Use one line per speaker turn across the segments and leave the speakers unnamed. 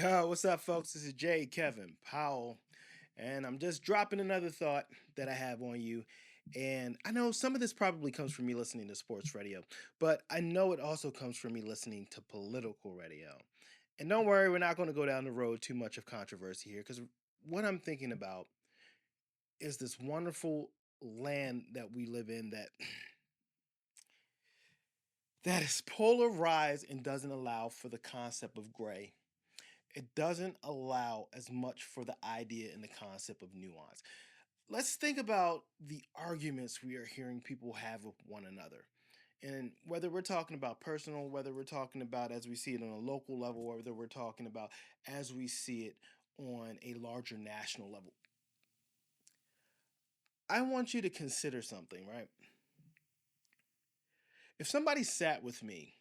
Yo, what's up, folks? This is Jay Kevin Powell, and I'm just dropping another thought that I have on you. And I know some of this probably comes from me listening to sports radio, but I know it also comes from me listening to political radio. And don't worry, we're not going to go down the road too much of controversy here, because what I'm thinking about is this wonderful land that we live in that is polarized and doesn't allow for the concept of gray. It doesn't allow as much for the idea and the concept of nuance. Let's think about the arguments we are hearing people have with one another. And whether we're talking about personal, whether we're talking about as we see it on a local level, or whether we're talking about as we see it on a larger national level. I want you to consider something, right? If somebody sat with me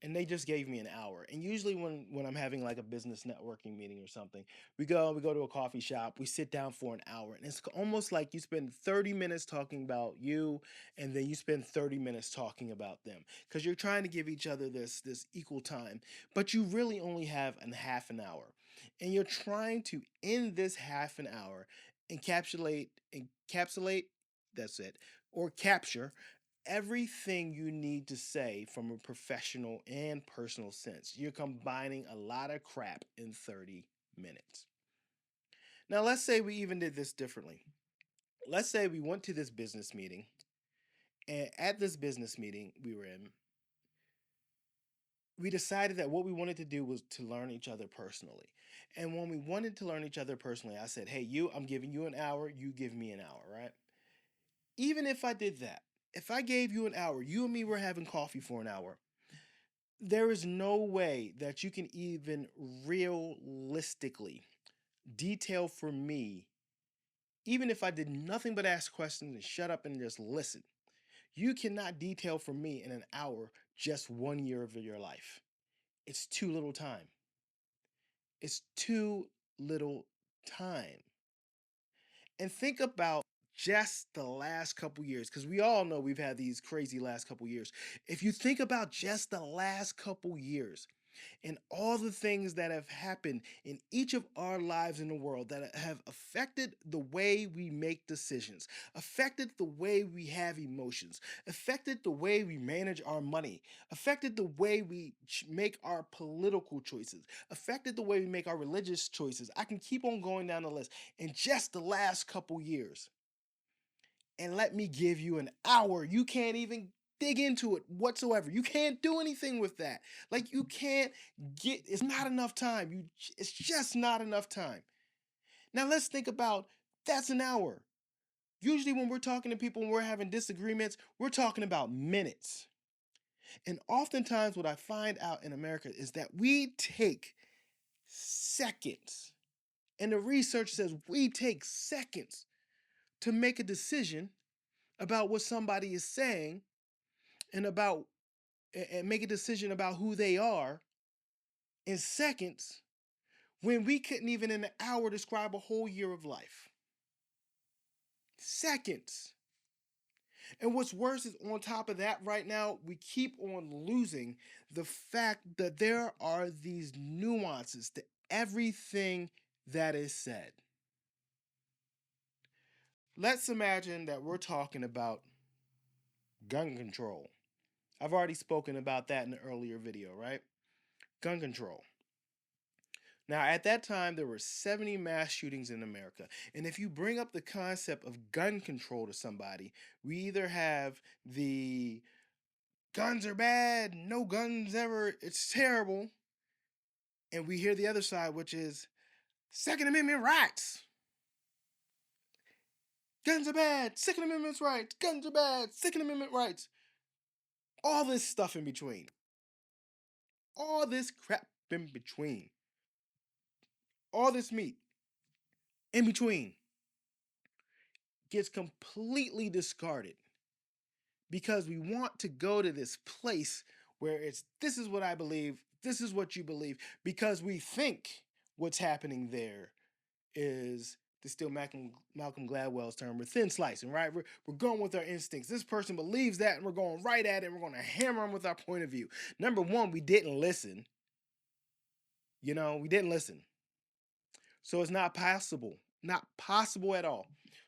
and they just gave me an hour. And usually when I'm having like a business networking meeting or something, we go to a coffee shop, we sit down for an hour, and it's almost like you spend 30 minutes talking about you, and then you spend 30 minutes talking about them because you're trying to give each other this equal time, but you really only have a half an hour, and you're trying to in this half an hour encapsulate that's it, or capture everything you need to say from a professional and personal sense. You're combining a lot of crap in 30 minutes. Now, let's say we even did this differently. Let's say we went to this business meeting, and at this business meeting we were in, we decided that what we wanted to do was to learn each other personally. And when we wanted to learn each other personally, I said, hey, I'm giving you an hour, you give me an hour, right? Even if I did that, if I gave you an hour, you and me were having coffee for an hour, there is no way that you can even realistically detail for me, even if I did nothing but ask questions and shut up and just listen. You cannot detail for me in an hour just 1 year of your life. It's too little time. It's too little time. And think about just the last couple years, because we all know we've had these crazy last couple years. If you think about just the last couple years, and all the things that have happened in each of our lives in the world that have affected the way we make decisions, affected the way we have emotions, affected the way we manage our money, affected the way we make our political choices, affected the way we make our religious choices. I can keep on going down the list in just the last couple years. And let me give you an hour. You can't even dig into it whatsoever. You can't do anything with that. Like you can't it's not enough time. It's just not enough time. Now let's think about that's an hour. Usually when we're talking to people and we're having disagreements, we're talking about minutes. And oftentimes what I find out in America is that we take seconds. And the research says we take seconds to make a decision about what somebody is saying and about and make a decision about who they are in seconds when we couldn't even in an hour describe a whole year of life. Seconds. And what's worse is on top of that, right now, we keep on losing the fact that there are these nuances to everything that is said. Let's imagine that we're talking about gun control. I've already spoken about that in an earlier video, right? Gun control. Now, at that time, there were 70 mass shootings in America. And if you bring up the concept of gun control to somebody, we either have the guns are bad, no guns ever, it's terrible. And we hear the other side, which is Second Amendment rights. Guns are bad, Second Amendment rights. Guns are bad, Second Amendment rights. All this stuff in between. All this crap in between. All this meat in between gets completely discarded because we want to go to this place where it's this is what I believe, this is what you believe, because we think what's happening there is to steal Malcolm Gladwell's term, we're thin slicing, right? We're going with our instincts. This person believes that, and we're going right at it, and we're going to hammer them with our point of view. Number one, we didn't listen. We didn't listen. So it's not possible at all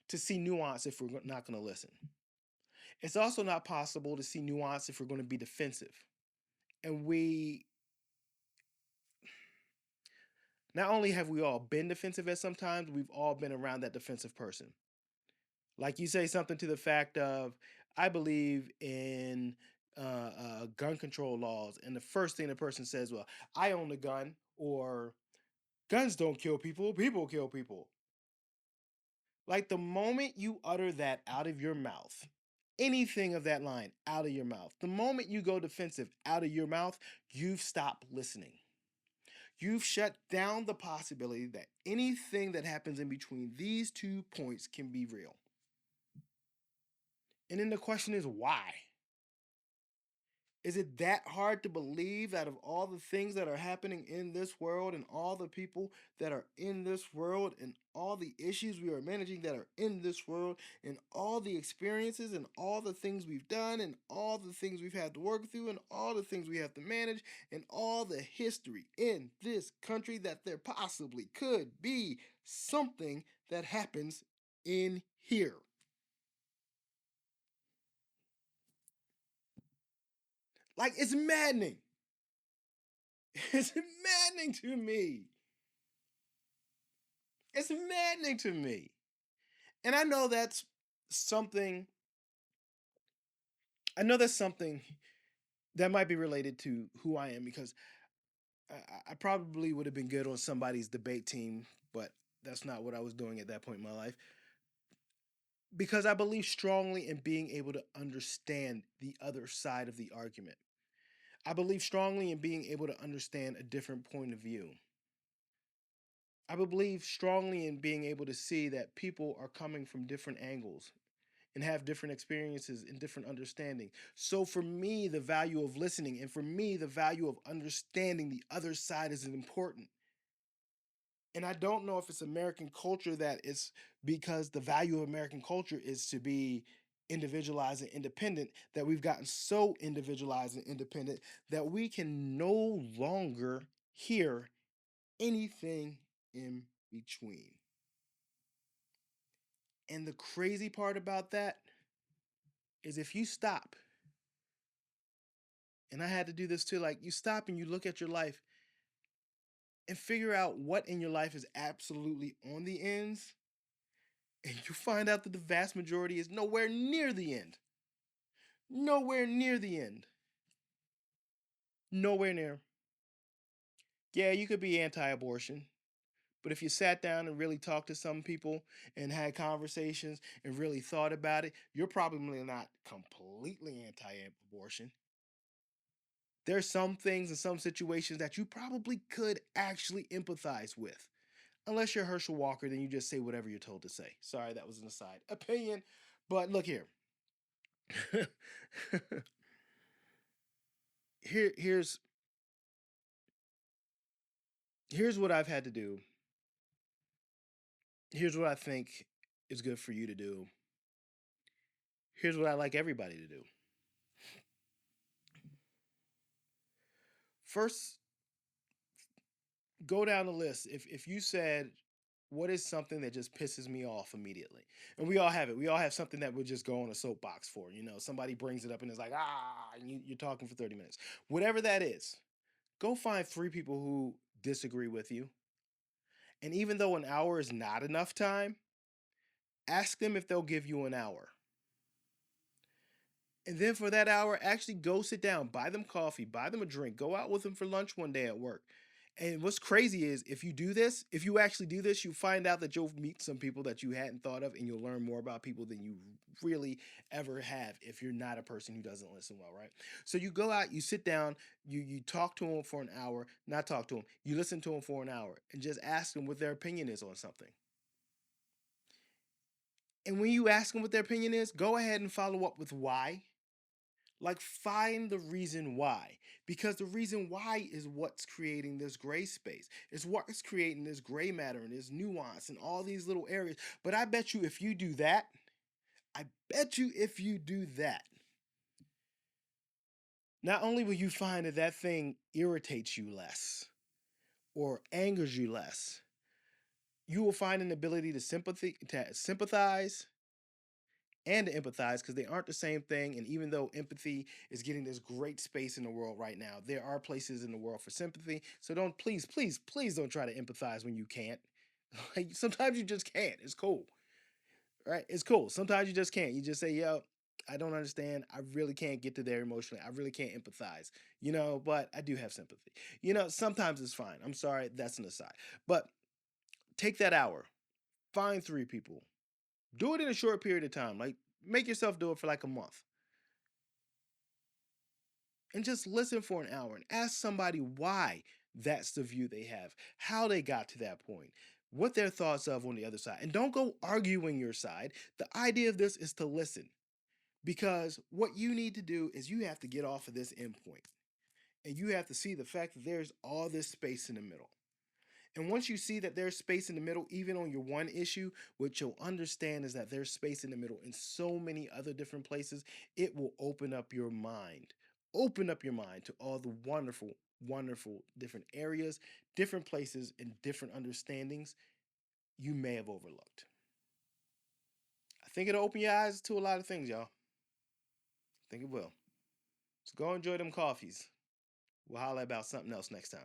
to see nuance if we're not going to listen. It's also not possible to see nuance if we're going to be defensive. And not only have we all been defensive at some times, we've all been around that defensive person. Like you say something to the fact of, I believe in gun control laws. And the first thing the person says, well, I own a gun, or guns don't kill people, people kill people. Like the moment you utter that out of your mouth, anything of that line out of your mouth, the moment you go defensive out of your mouth, you've stopped listening. You've shut down the possibility that anything that happens in between these 2 points can be real. And then the question is why? Is it that hard to believe out of all the things that are happening in this world and all the people that are in this world and all the issues we are managing that are in this world and all the experiences and all the things we've done and all the things we've had to work through and all the things we have to manage and all the history in this country that there possibly could be something that happens in here? Like, it's maddening. It's maddening to me. It's maddening to me. And something, I know that's something that might be related to who I am, because I probably would have been good on somebody's debate team, but that's not what I was doing at that point in my life. Because I believe strongly in being able to understand the other side of the argument. I believe strongly in being able to understand a different point of view. I believe strongly in being able to see that people are coming from different angles and have different experiences and different understanding. So for me, the value of listening and for me, the value of understanding the other side is important. And I don't know if it's American culture that is, because the value of American culture is to be individualized and independent, that we've gotten so individualized and independent that we can no longer hear anything in between. And the crazy part about that is if you stop, and I had to do this too, like you stop and you look at your life and figure out what in your life is absolutely on the ends, and you find out that the vast majority is nowhere near the end. Nowhere near the end. Nowhere near. Yeah, you could be anti abortion, but if you sat down and really talked to some people and had conversations and really thought about it, you're probably not completely anti abortion. There's some things and some situations that you probably could actually empathize with. Unless you're Herschel Walker, then you just say whatever you're told to say. Sorry, that was an aside. Opinion. But look here. Here here's what I've had to do. Here's what I think is good for you to do. Here's what I like everybody to do. First, go down the list. If you said, what is something that just pisses me off immediately? And we all have it. We all have something that would just go on a soapbox for. Somebody brings it up and it's like, and you're talking for 30 minutes. Whatever that is, go find 3 people who disagree with you. And even though an hour is not enough time, ask them if they'll give you an hour. And then for that hour, actually go sit down, buy them coffee, buy them a drink, go out with them for lunch one day at work. And what's crazy is if you actually do this, you find out that you'll meet some people that you hadn't thought of, and you'll learn more about people than you really ever have if you're not a person who doesn't listen well, right? So you go out, you sit down, you talk to them for an hour, not talk to them, you listen to them for an hour, and just ask them what their opinion is on something. And when you ask them what their opinion is, go ahead and follow up with why. Like, find the reason why. Because the reason why is what's creating this gray space. It's what's creating this gray matter and this nuance and all these little areas. But I bet you if you do that, not only will you find that that thing irritates you less, or angers you less, you will find an ability to sympathize and to empathize, because they aren't the same thing. And even though empathy is getting this great space in the world right now, there are places in the world for sympathy. So don't, please, please, please don't try to empathize when you can't. Like, sometimes you just can't. It's cool, right? It's cool. Sometimes you just can't. You just say, yo, I don't understand. I really can't get to there emotionally. I really can't empathize, but I do have sympathy. Sometimes it's fine. I'm sorry. That's an aside. But take that hour, find three people, do it in a short period of time. Like, make yourself do it for like a month, and just listen for an hour and ask somebody why that's the view they have, how they got to that point, what their thoughts of on the other side. And don't go arguing your side. The idea of this is to listen, because what you need to do is you have to get off of this endpoint and you have to see the fact that there's all this space in the middle. And once you see that there's space in the middle, even on your one issue, what you'll understand is that there's space in the middle in so many other different places. It will open up your mind. Open up your mind to all the wonderful, wonderful different areas, different places, and different understandings you may have overlooked. I think it'll open your eyes to a lot of things, y'all. I think it will. So go enjoy them coffees. We'll holler about something else next time.